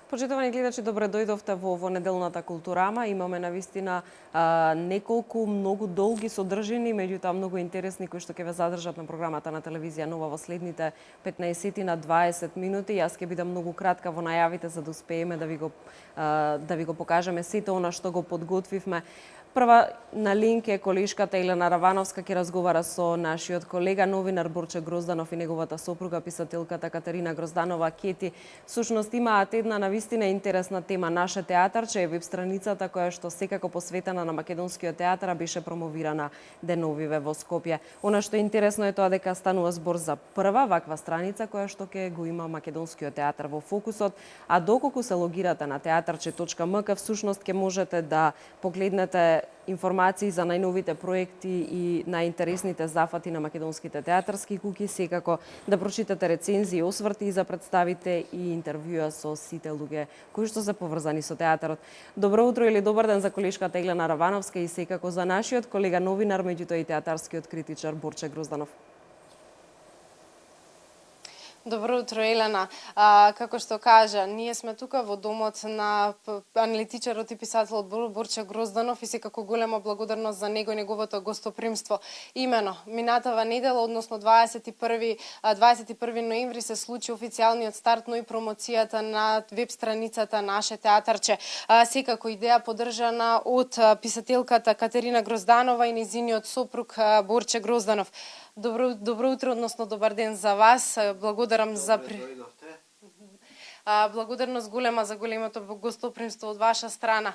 Почитувани гледачи, добре дојдовте во неделната културама. Имаме навистина неколку многу долги содржини, меѓутоа многу интересни кои што ќе ве задржат на програмата на телевизија Нова во следните 15 на 20 минути. Јас ќе бидам многу кратка во најавите за да успееме да ви го покажеме сите она што го подготвивме. Прва на линк е колешката Елена Равановска, ќе разговара со нашиот колега новинар Борче Грозданов и неговата сопруга писателката Катерина Грозданова Кети. Всушност имаат една навистина интересна тема. Наше театарче е веб страницата која што секако посветена на македонскиот театар беше промовирана деновиве во Скопје. Она што е интересно е тоа дека станува збор за прва ваква страница која што ќе го има македонскиот театар во фокусот, а доколку се логирате на teatarche.mk, всушност ќе можете да погледнете информации за најновите проекти и најинтересните зафати на македонските театарски куќи, секако да прочитате рецензии, осврти за представите и интервјуа со сите луѓе кои што се поврзани со театарот. Добро утро или добар ден за колешката Елена Равановска и секако за нашиот колега новинар, меѓутоа и театарскиот критичар Борче Грозданов. Добро утро, Елена. Како што кажа, ние сме тука во домот на аналитичарот и писателот Борче Грозданов и секако голема благодарност за него и неговото гостопримство. Имено, минатава недела, односно 21 ноември се случи официјалниот старт, но и промоцијата на веб страницата Наше театарче. Секако идеја поддржана од писателката Катерина Грозданова и нејзиниот сопруг Борче Грозданов. Добро утро, односно добар ден за вас. Благодарам за благодарност голема за големото гостопримство од ваша страна.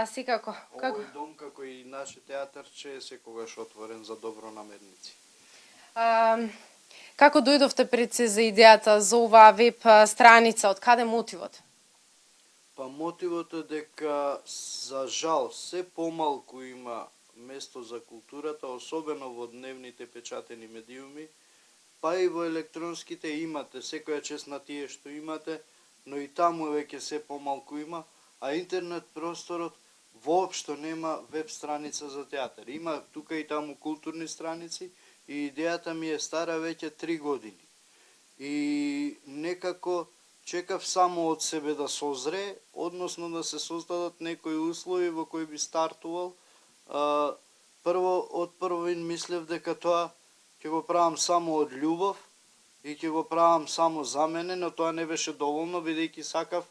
Секако, Овој дом, како и наше театарче, е секогаш отворен за добронамерници. Како дојдовте пред се за идејата за оваа веб страница? Од каде мотивот? Па мотивот е дека, за жал, се помалку има место за културата, особено во дневните печатени медиуми, па и во електронските имате, секоја чест на тие што имате, но и таму веќе се помалку има, а интернет просторот воопшто нема веб страница за театар. Има тука и таму културни страници и идејата ми е стара веќе 3 години. И некако чекав само од себе да созре, односно да се создадат некои услови во кои би стартувал. Од првин мислев дека тоа ќе го правам само од љубов и ќе го правам само за мене, но тоа не беше доволно, бидејќи сакав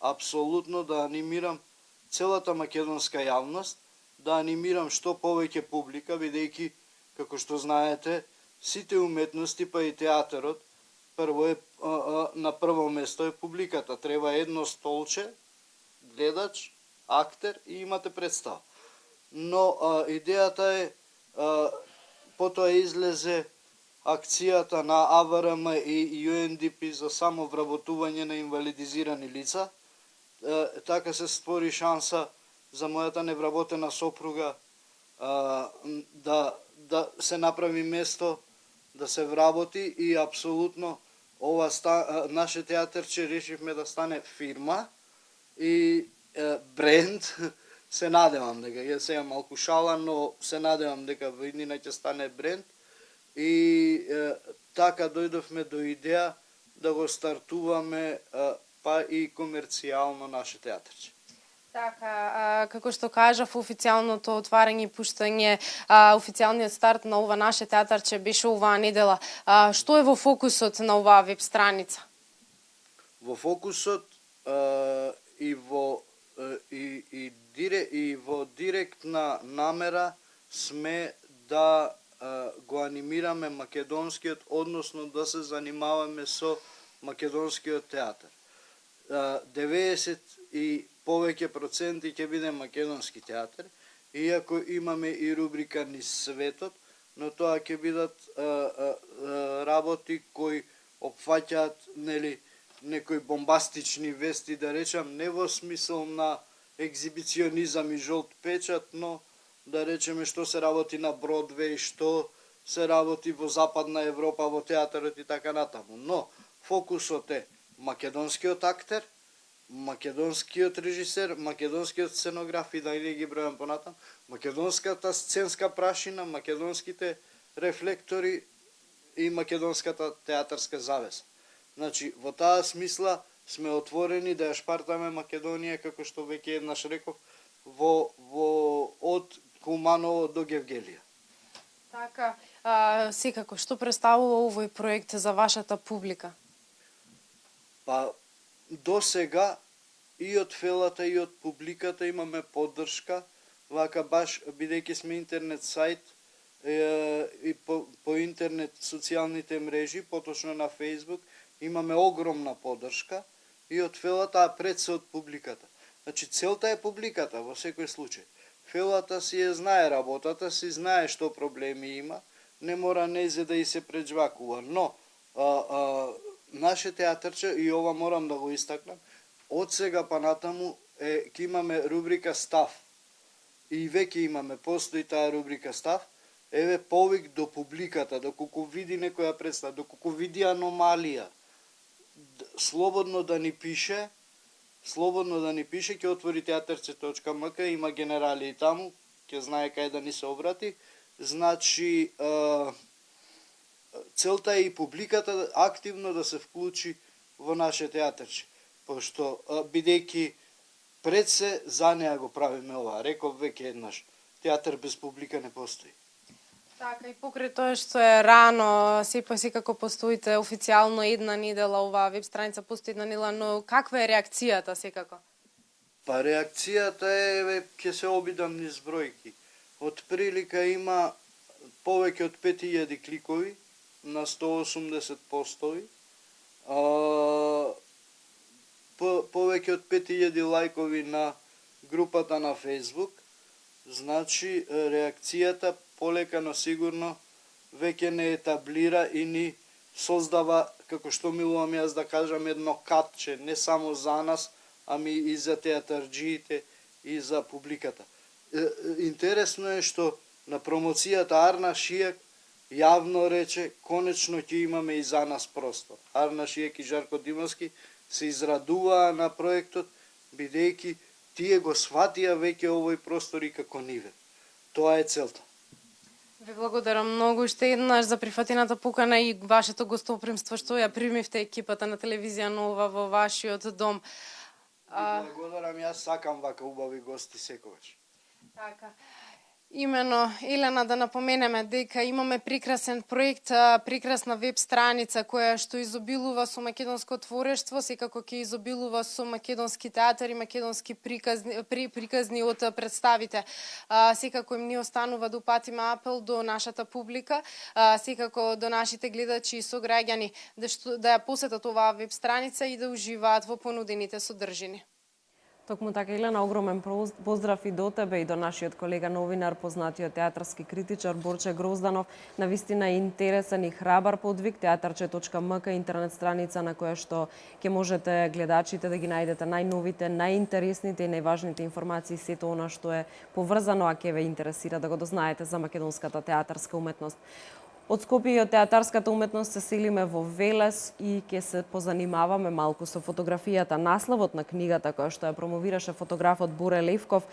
апсолутно да анимирам целата македонска јавност, да анимирам што повеќе публика, бидејќи, како што знаете, сите уметности, па и театарот, на прво место е публиката. Треба едно столче, гледач, актер и имате представа. Но идејата е, потоа излезе акцијата на АВРМ и UNDP за само вработување на инвалидизирани лица. Така се створи шанса за мојата невработена сопруга да се направи место да се вработи и апсолутно наше театарче решивме да стане фирма и бренд. Се надевам дека, ја сега малку шала, но се надевам дека во иднина ќе стане бренд. И така дојдовме до идеја да го стартуваме па и комерцијално наше театарче. Така, како што кажав, официјалното отварање и пуштање, официјалниот старт на ова наше театарче беше оваа недела. Што е во фокусот на оваа веб страница? Во фокусот и во директна намера сме да го анимираме македонскиот, односно да се занимаваме со македонскиот театар. 90 и повеќе проценти ќе биде македонски театар, иако имаме и рубрика низ светот, но тоа ќе бидат работи кои опфаќаат, некои бомбастични вести, да речам, не во смисол на екзибиционизам и жолт печат, но да речеме што се работи на Бродвеј, што се работи во Западна Европа, во театарот и така натаму. Но фокусот е македонскиот актер, македонскиот режисер, македонскиот сценограф и да не ги бројам понатам, македонската сценска прашина, македонските рефлектори и македонската театарска завеса. Значи, во таа смисла сме отворени да ја шпартаме Македонија, како што веќе еднаш реков, од Куманово до Гевгелија. Така, секако, што представува овој проект за вашата публика? Па, до сега и од фелата и од публиката имаме поддршка, вака баш бидејќи сме интернет сајт и по интернет социјалните мрежи, поточно на Facebook, имаме огромна поддршка и од фелата, а пред се од публиката. Значи, целта е публиката во секој случај. Фелата си ја знае работата, си знае што проблеми има, не мора незе да и се преджвакува, но наше театарче, и ова морам да го истакнам, од сега па натаму ќе имаме рубрика Став. И веќе имаме, постои таа рубрика Став, еве повик до публиката, доколку види некоја представа, доколку види аномалија, слободно да ни пише, ќе отвори театарче.мк, има генерали и таму, ќе знае кај да ни се обрати. Значи, целта е и публиката активно да се вклучи во наше театарче, пошто бидејќи пред се за неа го правиме ова. Реков веќе еднаш, театар без публика не постои. Така, и покрај тоа што е рано, секако постоите официјално една недела, оваа веб страница постои една недела, но каква е реакцијата секако? Па реакцијата е, ќе се обидам низ бројки. Од прилика има повеќе од 5000 кликови на 180 постови, повеќе од 5000 лајкови на групата на Facebook. Значи, реакцијата полека, но сигурно веќе не етаблира и ни создава, како што милувам јас да кажам, едно катче, не само за нас, ами и за театарџиите и за публиката. Интересно е што на промоцијата Арна Шијак јавно рече, конечно ќе имаме и за нас простор. Арна Шијак и Жарко Димовски се израдуваа на проектот, бидејќи тие го сватија веќе овој простор и како ниве. Тоа е целта. Ви благодарам многу уште еднаш за прифатената покана и вашето гостопримство што ја примивте екипата на телевизија Нова во вашиот дом. Благодарам, јас сакам вака убави гости секогаш. Така. Имено, Елена, да напоменеме дека имаме прекрасен проект, прекрасна веб страница која што изобилува со македонско творештво, секако ќе изобилува со македонски театар и македонски приказни од представите. Секако им ни останува да упатиме апел до нашата публика, секако до нашите гледачи и сограѓани да ја посетат оваа веб страница и да уживаат во понудените содржини. Токму така, Елена, огромен поздрав и до тебе и до нашиот колега новинар, познатиот театарски критичар Борче Грозданов. Навистина интересен и храбар подвиг, театарче.мк, интернет страница на која што ќе можете гледачите да ги најдете најновите, најинтересните и најважните информации, сето она што е поврзано, а ќе ве интересира да го дознаете за македонската театарска уметност. Од Скопје и од театарската уметност се селиме во Велес и ќе се позанимаваме малку со фотографијата. Насловот на книгата која што ја промовираше фотографот Боре Левков,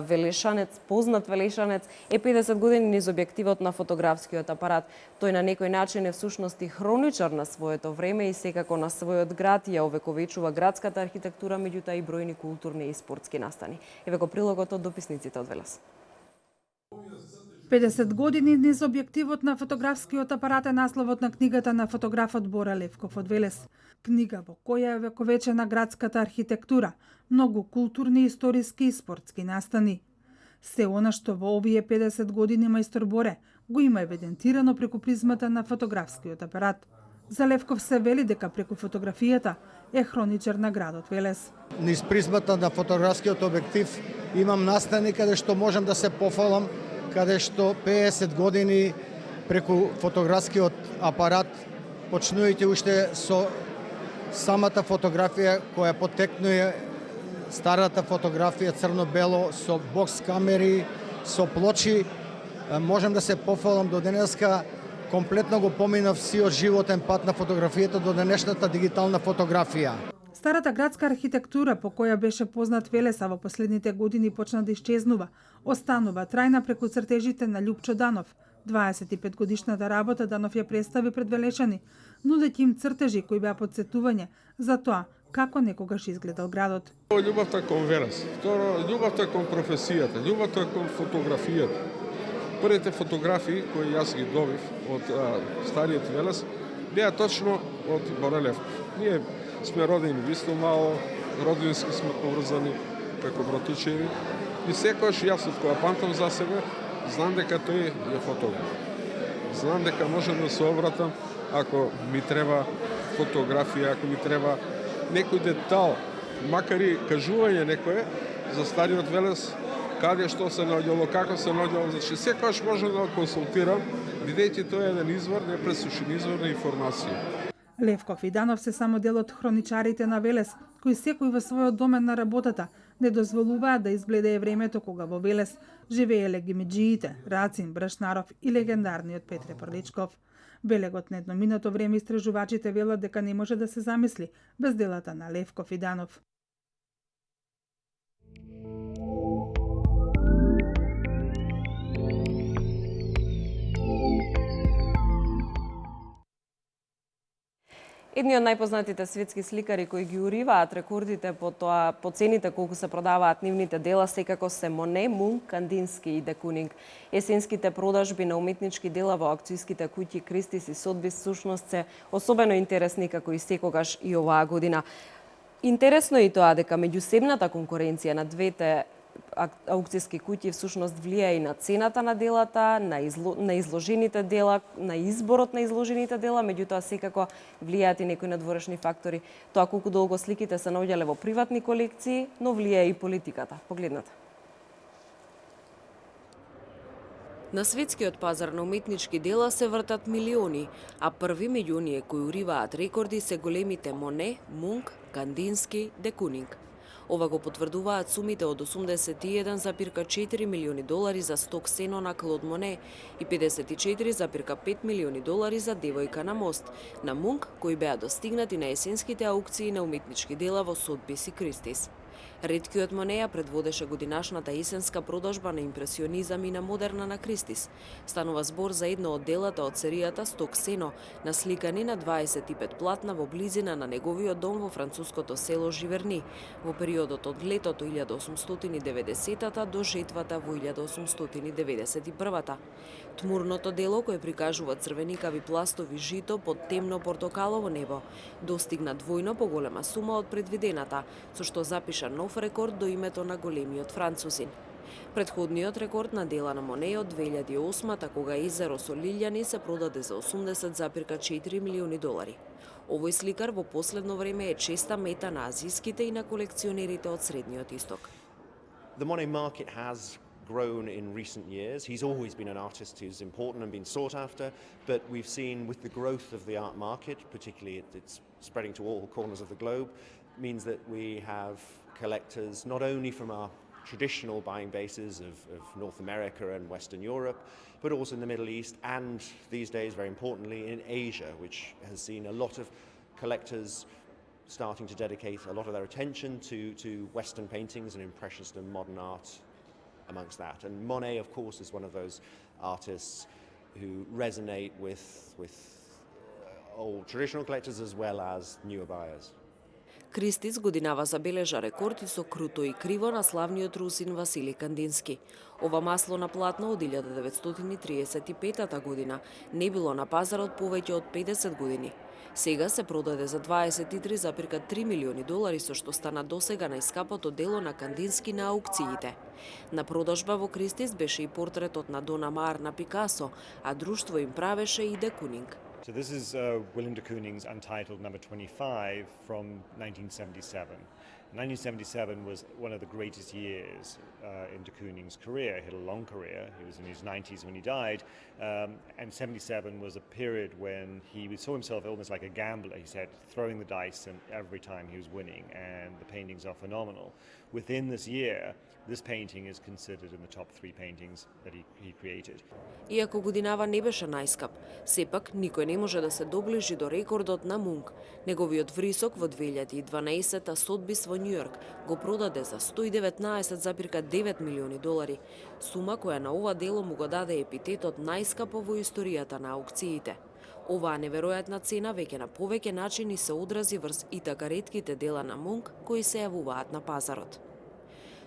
велешанец, познат велешанец, е 50 години низ објективот на фотографскиот апарат. Тој на некој начин е всушност и хроничар на своето време и секако на својот град ја овековечува градската архитектура, меѓутоа и бројни културни и спортски настани. Еве го прилогот од дописниците од Велес. 50 години низ објективот на фотографскиот апарат е насловот на книгата на фотографот Боре Левков од Велес. Книга во која е вековечена градската архитектура, многу културни, историски и спортски настани. Се она што во овие 50 години мајстор Боре го има евидентирано преку призмата на фотографскиот апарат. За Левков се вели дека преку фотографијата е хроничар на градот Велес. Низ призмата на фотографскиот објектив имам настани каде што можам да се пофалам, каде што 50 години преку фотографскиот апарат, почнувајќи уште со самата фотографија која потекнува старата фотографија црно-бело со бокс камери, со плочи, можам да се пофалам до денеска. Комплетно го поминав сиот животен пат на фотографијата до денешната дигитална фотографија. Старата градска архитектура по која беше познат Велеса во последните години почна да исчезнува, останува трајна преку цртежите на Љупчо Данов. 25 годишната работа Данов ја представи пред велешани, нудејќи им цртежи кои беа потсетување за тоа како некогаш изгледал градот. Љубовта кон Велес. Второ, љубовта кон професијата, љубовта кон фотографијата. Првите фотографии кои јас ги добив од стариот Велес беа точно од Борелев. Ние сме родени во исто мало, родински сме поврзани како братучеви и секогаш јас од кога памтам за себе, знам дека тој е фотограф. Знам дека можам да се обратам ако ми треба фотографија, ако ми треба некој детал, макар и кажување некое за стариот Велес, каде што се наоѓало, како се наоѓало, значи секогаш можам да консултирам, бидејќи тоа е еден извор, непресушен извор на информација. Левков и Данов се само дел од хроничарите на Велес, кои секој во својот домен на работата не дозволуваат да избледее времето кога во Велес живееле гимиџиите, Рацин, Брашнаров и легендарниот Петре Прличков. Белегот на едноминато време истражувачите велат дека не може да се замисли без делата на Левков и Данов. Едни од најпознатите светски сликари кои ги уриваат рекордите по цените колку се продаваат нивните дела секако се Моне, Мунк, Кандински и де Кунинг. Есенските продажби на уметнички дела во аукцијските куќи Кристис и Сотбис всушност се особено интересни како и секогаш и оваа година. Интересно е и тоа дека меѓусебната конкуренција на двете аукцијски куќи всушност влијае и на цената на делата, на изложените дела, на изборот на изложените дела, меѓутоа секако влијаат и некои надворешни фактори. Тоа колку долго сликите се наоѓале во приватни колекции, но влијае и политиката. Погледнете. На светскиот пазар на уметнички дела се вртат милиони, а први меѓу оние кои уриваат рекорди се големите Моне, Мунк, Кандински, де Кунинг. Ова го потврдуваат сумите од 81,4 милиони долари за сток сено на Клод Моне и 54,5 милиони долари за Девојка на мост, на Мунк, кои беа достигнати на есенските аукции на уметнички дела во Сотбис и Кристис. Реткиот Моне ја предводеше годинашната есенска продажба на импресионизам и на модерна на Кристис. Станува збор за едно од делата од серијата Сток сено, насликани на 25 платна во близина на неговиот дом во француското село Живерни, во периодот од летото 1890 до жетвата во 1891. Тмурното дело, кое прикажува црвеникави пластови жито под темно портокалово небо, достигна двојно поголема сума од предвидената, со што запиша нов рекорд до името на големиот французин. Предходниот рекорд на дела на Моне од 2008-та, кога езеро со лилјани се продаде за 80,4 милиони долари. Овој сликар во последно време е честа мета на азиските и на колекционерите од Средниот Исток. The Monet market has grown in recent years. He's always been an artist who's important and been sought after, but we've seen with the growth of the art market, particularly it's spreading to all corners of the globe, means that we have collectors not only from our traditional buying bases of North America and Western Europe, but also in the Middle East and these days, very importantly, in Asia, which has seen a lot of collectors starting to dedicate a lot of their attention to Western paintings and Impressionist and modern art amongst that. And Monet, of course, is one of those artists who resonate with old traditional collectors as well as newer buyers. Кристис годинава забележа рекорд и со круто и криво на славниот русин Васили Кандински. Ова масло на платно од 1935 година не било на пазарот повеќе од 50 години. Сега се продаде за 23,3 милиони долари, со што стана досега најскапото дело на Кандински на аукциите. На продажба во Кристис беше и портретот на Дона Maar на Пикасо, а друштво им правеше и де Кунинг. So this is Willem de Kooning's Untitled number 25 from 1977. 1977 was one of the greatest years in de Kooning's career. He had a long career. He was in his 90s when he died. And 77 was a period when he saw himself almost like a gambler. He said, throwing the dice and every time he was winning, and the paintings are phenomenal. Within this year, this painting is considered in the top 3 paintings that he created. Иако годинава не беше најскап, сепак никој не може да се доближи до рекордот на Мунк. Неговиот врисок во 2012-та Сотбис во Њујорк го продаде за 119,9 милиони долари, сума која на ова дело му го даде епитетот најскапо во историјата на аукциите. Оваа неверојатна цена веќе на повеќе начини се одрази врз и така ретките дела на Мунк кои се јавуваат на пазарот.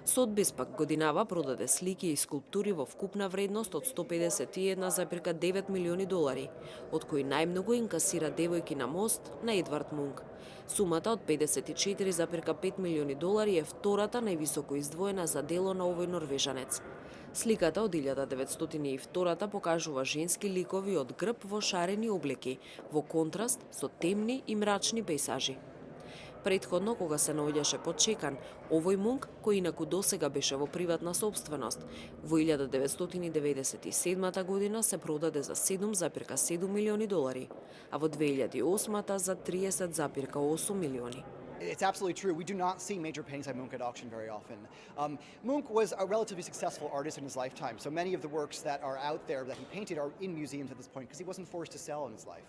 Сотбис пак годинава продаде слики и скулптури во вкупна вредност од 151,9 милиони долари, од кои најмногу инкасира Девојки на мост на Едвард Мунк. Сумата од 54,5 милиони долари е втората највисоко издвоена за дело на овој норвежанец. Сликата од 1902 покажува женски ликови од грб во шарени облеки, во контраст со темни и мрачни пейсажи. Предходно, кога се наоѓаше подчекан, овој Мунк, кој инаку досега беше во приватна собственост, во 1997 година се продаде за 7,7 милиони долари, а во 2008 за 30,8 милиони. It's absolutely true. We do not see major paintings by Munch at auction very often. Munch was a relatively successful artist in his lifetime, so many of the works that are out there that he painted are in museums at this point because he wasn't forced to sell in his life.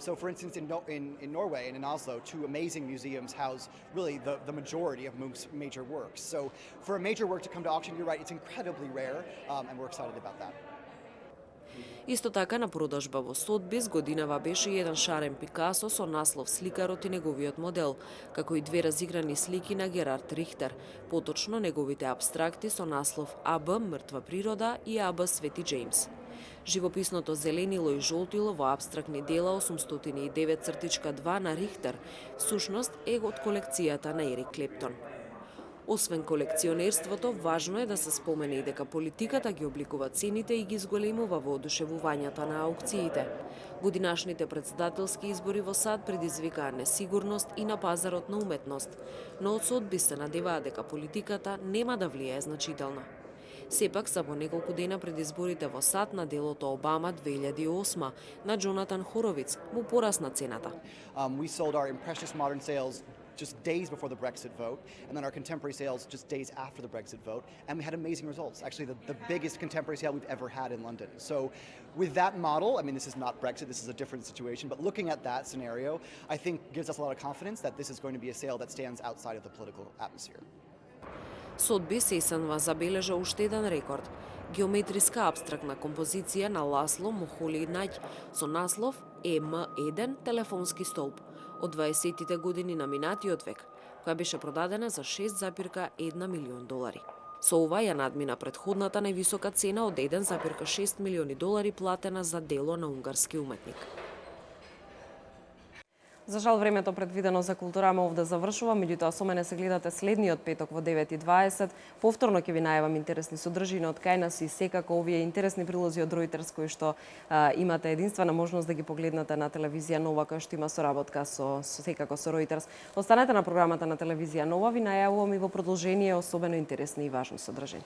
So for instance, in Norway and in Oslo, two amazing museums house really the majority of Munch's major works. So for a major work to come to auction, you're right, it's incredibly rare, and we're excited about that. Исто така на продажба во Сотбис годинава беше еден шарен Пикасо со наслов Сликарот и неговиот модел, како и две разиграни слики на Герард Рихтер, поточно неговите абстракти со наслов АБ Мртва природа и АБ Свети Джеймс. Живописното зеленило и жолтило во абстрактни дела 809,2 на Рихтер, всушност е од колекцијата на Ерик Клептон. Освен колекционерството, важно е да се спомене и дека политиката ги обликува цените и ги зголемува во одушевувањата на аукциите. Годинашните председателски избори во САД предизвикаа несигурност и на пазарот на уметност, но од Сотбис се надеваа дека политиката нема да влијае значително. Сепак, само неколку дена пред изборите во САД на делото Обама 2008 на Джонатан Хоровиц му порасна цената. We sold our impressious modern sales just days before the Brexit vote, and then our contemporary sales just days after the Brexit vote, and we had amazing results. Actually, the biggest contemporary sale we've ever had in London. So with that model, I mean, this is not Brexit, this is a different situation, but looking at that scenario, I think gives us a lot of confidence that this is going to be a sale that stands outside of the political atmosphere. Сотбис есенва забележа уште еден рекорд. Геометриска абстрактна композиција на Ласло Мохоли Наѓ со наслов ЕМ1 телефонски столб од 20-тите години на минатиот век, која беше продадена за 6,1 милион долари. Со ова ја надмина предходната највисока цена од 1,6 милиони долари платена за дело на унгарски уметник. За жал, времето предвидено за Културама овде завршува, меѓутоа со мене се гледате следниот петок во 9:20. Повторно ќе ви најавам интересни содржини од кај нас и секако овие интересни прилози од Reuters кои што имате единствена можност да ги погледнете на телевизија Нова, која што има соработка секако со Reuters. Останете на програмата на телевизија Нова, ви најавувам и во продолжение особено интересни и важни содржини.